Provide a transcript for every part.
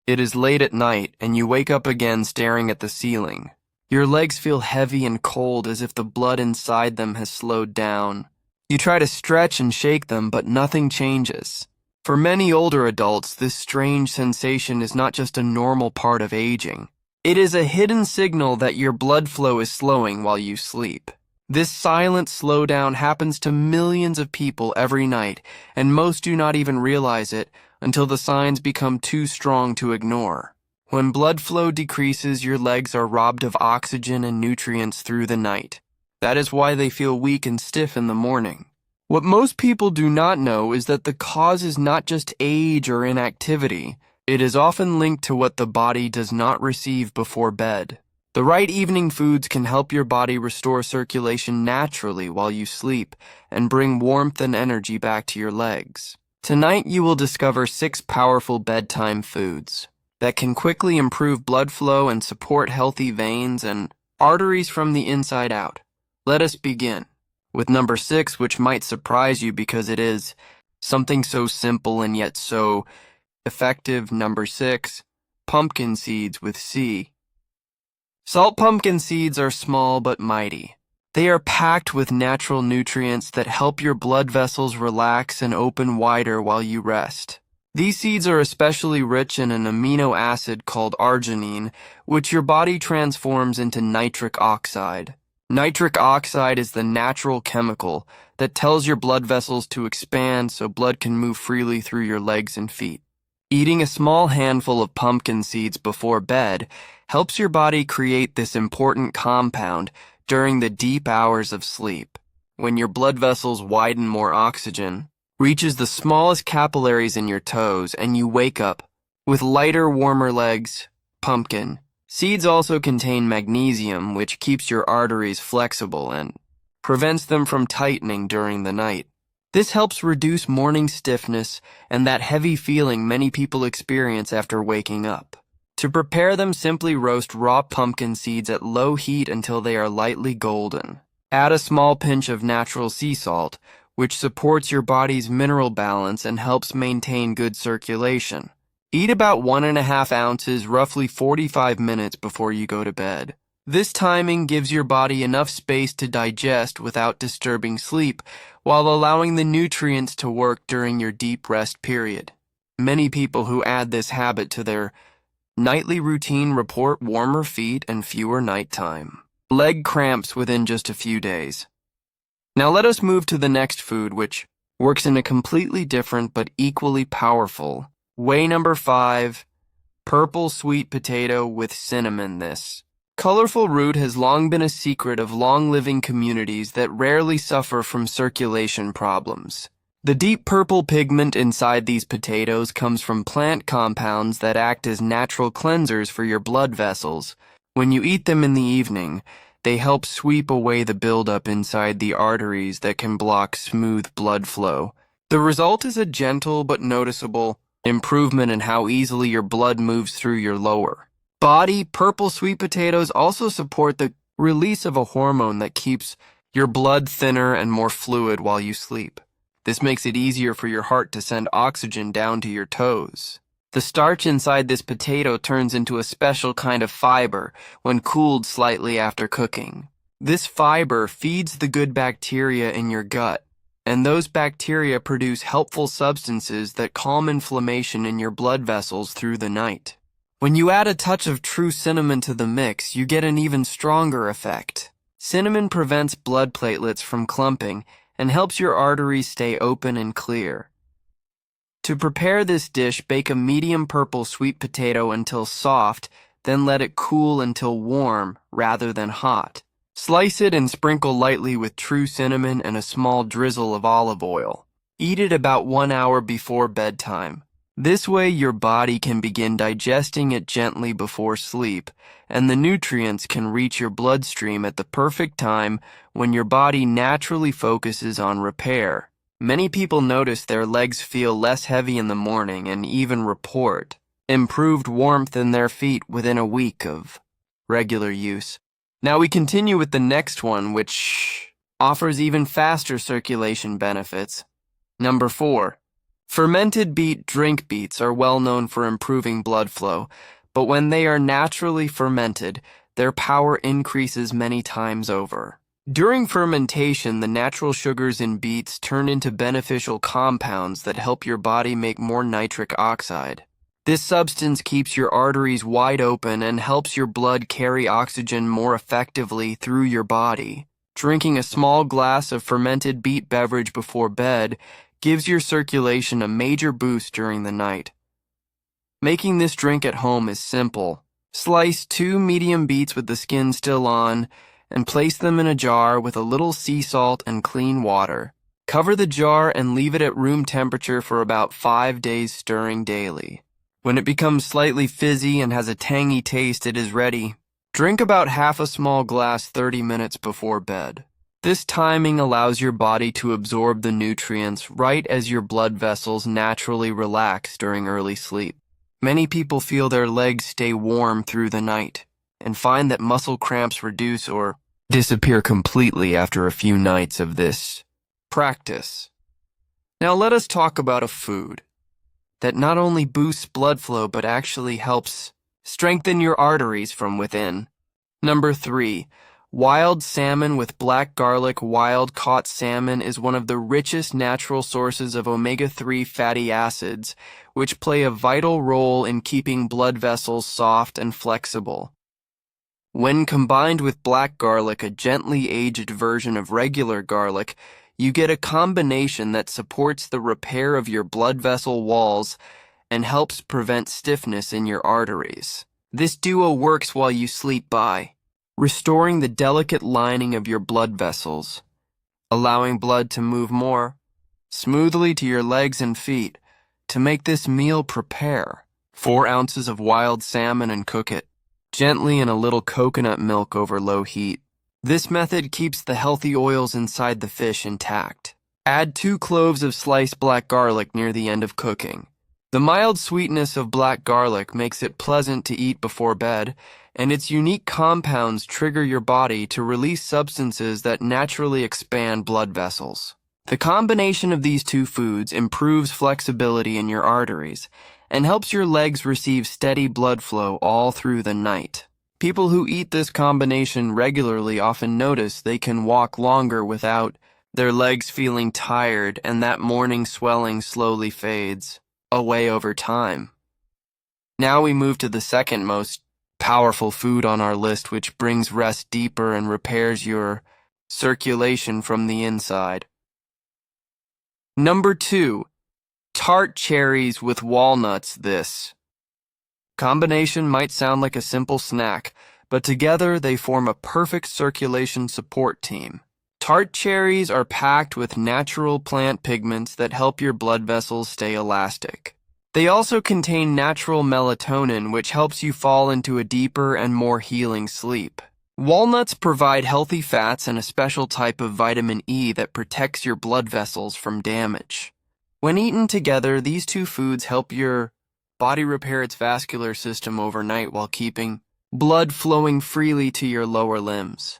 It is late at night, and you wake up again staring at the ceiling. Your legs feel heavy and cold as if the blood inside them has slowed down. You try to stretch and shake them, but nothing changes. For many older adults, this strange sensation is not just a normal part of aging. It is a hidden signal that your blood flow is slowing while you sleep. This silent slowdown happens to millions of people every night, and most do not even realize it until the signs become too strong to ignore. When blood flow decreases, your legs are robbed of oxygen and nutrients through the night. That is why they feel weak and stiff in the morning. What most people do not know is that the cause is not just age or inactivity. It is often linked to what the body does not receive before bed. The right evening foods can help your body restore circulation naturally while you sleep and bring warmth and energy back to your legs. Tonight you will discover 6 powerful bedtime foods that can quickly improve blood flow and support healthy veins and arteries from the inside out. Let us begin with number 6, which might surprise you because it is something so simple and yet so effective. Number 6, pumpkin seeds with C. Salt pumpkin seeds are small but mighty. They are packed with natural nutrients that help your blood vessels relax and open wider while you rest. These seeds are especially rich in an amino acid called arginine, which your body transforms into nitric oxide. Nitric oxide is the natural chemical that tells your blood vessels to expand so blood can move freely through your legs and feet. Eating a small handful of pumpkin seeds before bed helps your body create this important compound during the deep hours of sleep, when your blood vessels widen. More oxygen reaches the smallest capillaries in your toes, and you wake up with lighter, warmer legs. Pumpkin seeds also contain magnesium, which keeps your arteries flexible and prevents them from tightening during the night. This helps reduce morning stiffness and that heavy feeling many people experience after waking up. To prepare them, simply roast raw pumpkin seeds at low heat until they are lightly golden. Add a small pinch of natural sea salt, which supports your body's mineral balance and helps maintain good circulation. Eat about 1.5 ounces, roughly 45 minutes before you go to bed. This timing gives your body enough space to digest without disturbing sleep, while allowing the nutrients to work during your deep rest period. Many people who add this habit to their nightly routine report warmer feet and fewer nighttime leg cramps within just a few days. Now let us move to the next food, which works in a completely different but equally powerful way. Number 5, purple sweet potato with cinnamon. This colorful root has long been a secret of long-living communities that rarely suffer from circulation problems. The deep purple pigment inside these potatoes comes from plant compounds that act as natural cleansers for your blood vessels. When you eat them in the evening, they help sweep away the buildup inside the arteries that can block smooth blood flow. The result is a gentle but noticeable improvement in how easily your blood moves through your lower body. Purple sweet potatoes also support the release of a hormone that keeps your blood thinner and more fluid while you sleep. This makes it easier for your heart to send oxygen down to your toes. The starch inside this potato turns into a special kind of fiber when cooled slightly after cooking. This fiber feeds the good bacteria in your gut, and those bacteria produce helpful substances that calm inflammation in your blood vessels through the night. When you add a touch of true cinnamon to the mix, you get an even stronger effect. Cinnamon prevents blood platelets from clumping and helps your arteries stay open and clear. To prepare this dish, bake a medium purple sweet potato until soft, then let it cool until warm rather than hot. Slice it and sprinkle lightly with true cinnamon and a small drizzle of olive oil. Eat it about 1 hour before bedtime. This way your body can begin digesting it gently before sleep, and the nutrients can reach your bloodstream at the perfect time when your body naturally focuses on repair. Many people notice their legs feel less heavy in the morning and even report improved warmth in their feet within a week of regular use. Now we continue with the next one, which offers even faster circulation benefits. Number 4, Fermented beet drink beets are well known for improving blood flow, but when they are naturally fermented, their power increases many times over. During fermentation, the natural sugars in beets turn into beneficial compounds that help your body make more nitric oxide. This substance keeps your arteries wide open and helps your blood carry oxygen more effectively through your body. Drinking a small glass of fermented beet beverage before bed gives your circulation a major boost during the night. Making this drink at home is simple. Slice 2 medium beets with the skin still on and place them in a jar with a little sea salt and clean water. Cover the jar and leave it at room temperature for about 5 days, stirring daily. When it becomes slightly fizzy and has a tangy taste, it is ready. Drink about half a small glass 30 minutes before bed. This timing allows your body to absorb the nutrients right as your blood vessels naturally relax during early sleep. Many people feel their legs stay warm through the night and find that muscle cramps reduce or disappear completely after a few nights of this practice. Now let us talk about a food that not only boosts blood flow but actually helps strengthen your arteries from within. Number 3. Wild salmon with black garlic. Wild-caught salmon is one of the richest natural sources of omega-3 fatty acids, which play a vital role in keeping blood vessels soft and flexible. When combined with black garlic, a gently aged version of regular garlic, you get a combination that supports the repair of your blood vessel walls and helps prevent stiffness in your arteries. This duo works while you sleep by restoring the delicate lining of your blood vessels, allowing blood to move more smoothly to your legs and feet. To make this meal, prepare 4 ounces of wild salmon and cook it gently in a little coconut milk over low heat. This method keeps the healthy oils inside the fish intact. Add 2 cloves of sliced black garlic near the end of cooking. The mild sweetness of black garlic makes it pleasant to eat before bed, and its unique compounds trigger your body to release substances that naturally expand blood vessels. The combination of these 2 foods improves flexibility in your arteries and helps your legs receive steady blood flow all through the night. People who eat this combination regularly often notice they can walk longer without their legs feeling tired, and that morning swelling slowly fades away over time. Now we move to the second most powerful food on our list, which brings rest deeper and repairs your circulation from the inside. Number 2. Tart cherries with walnuts. This combination might sound like a simple snack, but together they form a perfect circulation support team. Tart cherries are packed with natural plant pigments that help your blood vessels stay elastic. They also contain natural melatonin, which helps you fall into a deeper and more healing sleep. Walnuts provide healthy fats and a special type of vitamin E that protects your blood vessels from damage. When eaten together, these 2 foods help your body repair its vascular system overnight while keeping blood flowing freely to your lower limbs.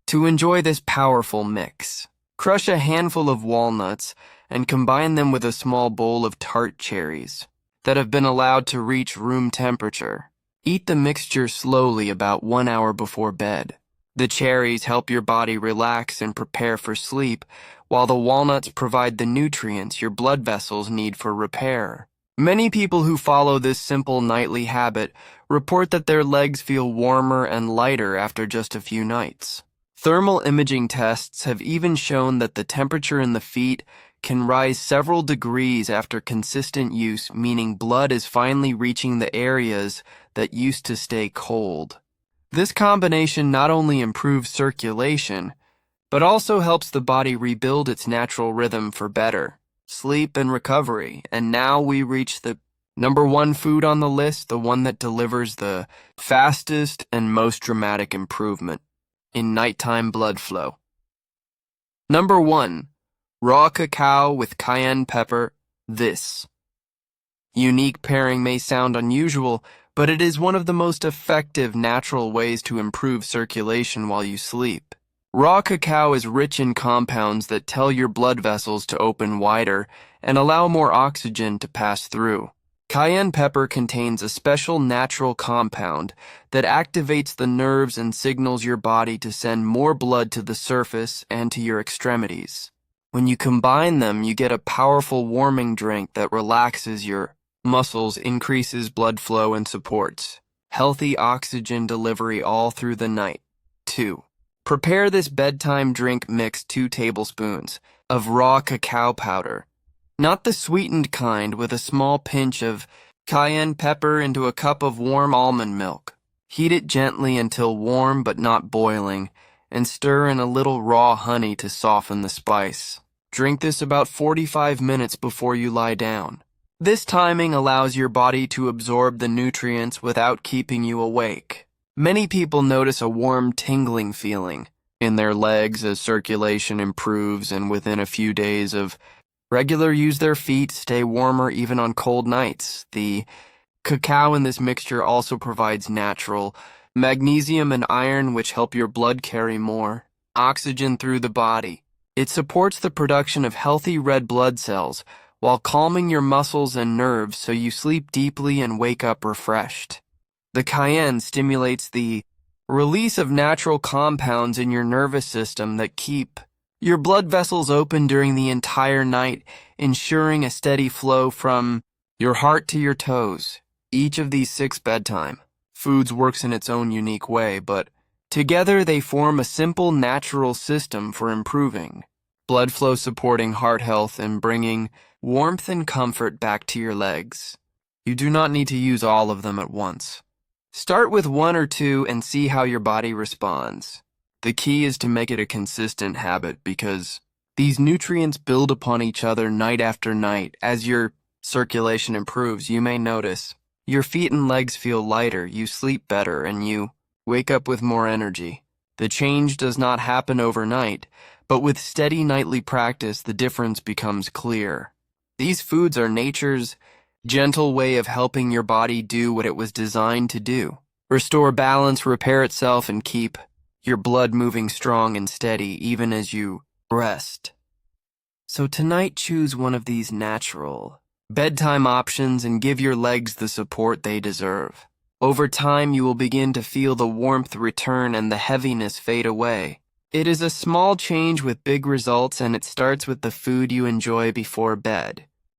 To enjoy this powerful mix, crush a handful of walnuts and combine them with a small bowl of tart cherries that have been allowed to reach room temperature. Eat the mixture slowly about 1 hour before bed. The cherries help your body relax and prepare for sleep, while the walnuts provide the nutrients your blood vessels need for repair. Many people who follow this simple nightly habit report that their legs feel warmer and lighter after just a few nights. Thermal imaging tests have even shown that the temperature in the feet can rise several degrees after consistent use, meaning blood is finally reaching the areas that used to stay cold. This combination not only improves circulation, but also helps the body rebuild its natural rhythm for better sleep and recovery. And now we reach the number 1 food on the list, the one that delivers the fastest and most dramatic improvement in nighttime blood flow. Number 1. Raw cacao with cayenne pepper. This unique pairing may sound unusual, but it is one of the most effective natural ways to improve circulation while you sleep. Raw cacao is rich in compounds that tell your blood vessels to open wider and allow more oxygen to pass through. Cayenne pepper contains a special natural compound that activates the nerves and signals your body to send more blood to the surface and to your extremities. When you combine them, you get a powerful warming drink that relaxes your muscles, increases blood flow, and supports healthy oxygen delivery all through the night. 2. Prepare this bedtime drink. Mix 2 tablespoons of raw cacao powder, not the sweetened kind, with a small pinch of cayenne pepper into a cup of warm almond milk. Heat it gently until warm but not boiling, and stir in a little raw honey to soften the spice. Drink this about 45 minutes before you lie down. This timing allows your body to absorb the nutrients without keeping you awake. Many people notice a warm tingling feeling in their legs as circulation improves, and within a few days of regular use, their feet stay warmer even on cold nights. The cacao in this mixture also provides natural magnesium and iron, which help your blood carry more oxygen through the body. It supports the production of healthy red blood cells while calming your muscles and nerves so you sleep deeply and wake up refreshed. The cayenne stimulates the release of natural compounds in your nervous system that keep your blood vessels open during the entire night, ensuring a steady flow from your heart to your toes. Each of these 6 bedtime foods works in its own unique way, but together they form a simple natural system for improving blood flow, supporting heart health, and bringing warmth and comfort back to your legs. You do not need to use all of them at once. Start with 1 or 2 and see how your body responds. The key is to make it a consistent habit, because these nutrients build upon each other night after night. As your circulation improves, you may notice your feet and legs feel lighter, you sleep better, and you wake up with more energy. The change does not happen overnight, but with steady nightly practice, the difference becomes clear. These foods are nature's gentle way of helping your body do what it was designed to do: restore balance, repair itself, and keep your blood moving strong and steady even as you rest. So tonight, choose one of these natural bedtime options and give your legs the support they deserve. Over time, you will begin to feel the warmth return and the heaviness fade away. It is a small change with big results, and it starts with the food you enjoy before bed.